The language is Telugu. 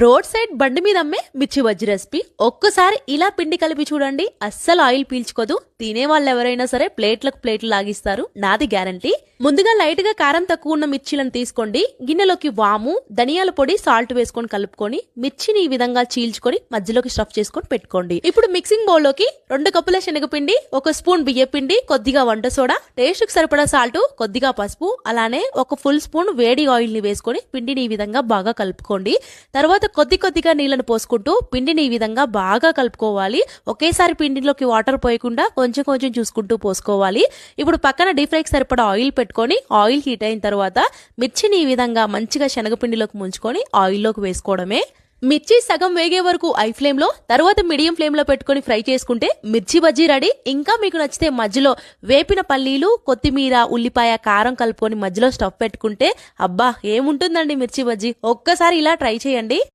రోడ్ సైడ్ బండి మీద అమ్మే మిర్చి బజ్జీ రెసిపీ ఒక్కసారి ఇలా పిండి కలిపి చూడండి. అస్సలు ఆయిల్ పీల్చుకోదు. తినే వాళ్ళు ఎవరైనా సరే ప్లేట్లకు ప్లేట్లు లాగిస్తారు, నాది గ్యారంటీ. ముందుగా లైట్ గా కారం తక్కువ ఉన్న మిర్చిలను తీసుకోండి. గిన్నెలోకి వాము, ధనియాల పొడి, సాల్ట్ వేసుకొని కలుపుకొని మిర్చిని ఈ విధంగా చీల్చుకొని మధ్యలోకి స్టఫ్ చేసుకొని పెట్టుకోండి. ఇప్పుడు మిక్సింగ్ బౌల్ లోకి 2 కప్పుల శనగపిండి, 1 స్పూన్ బియ్య పిండి, కొద్దిగా వంట సోడా, టేస్ట్ కి సరిపడా సాల్ట్, కొద్దిగా పసుపు, అలానే 1 ఫుల్ స్పూన్ వేడి ఆయిల్ ని వేసుకొని పిండిని ఈ విధంగా బాగా కలుపుకోండి. తర్వాత కొద్దిగా నీళ్లను పోసుకుంటూ పిండిని ఈ విధంగా బాగా కలుపుకోవాలి. ఒకేసారి పిండిలోకి వాటర్ పోయకుండా కొంచెం చూసుకుంటూ పోసుకోవాలి. ఇప్పుడు పక్కన డీప్ ఫ్రైకి సరిపడా ఆయిల్ పెట్టుకొని ఆయిల్ హీట్ అయిన తర్వాత మిర్చిని ఈ విధంగా మంచిగా శనగపిండిలోకి ముంచుకొని ఆయిల్లోకి వేసుకోవడమే. మిర్చి సగం వేగే వరకు ఐ ఫ్లేమ్ లో, తర్వాత మీడియం ఫ్లేమ్ లో పెట్టుకొని ఫ్రై చేసుకుంటే మిర్చి బజ్జీ రెడీ. ఇంకా మీకు నచ్చితే మధ్యలో వేపిన పల్లీలు, కొత్తిమీర, ఉల్లిపాయ, కారం కలుపుకొని మధ్యలో స్టఫ్ పెట్టుకుంటే అబ్బా ఏముంటుందండి మిర్చి బజ్జీ. ఒక్కసారి ఇలా ట్రై చేయండి.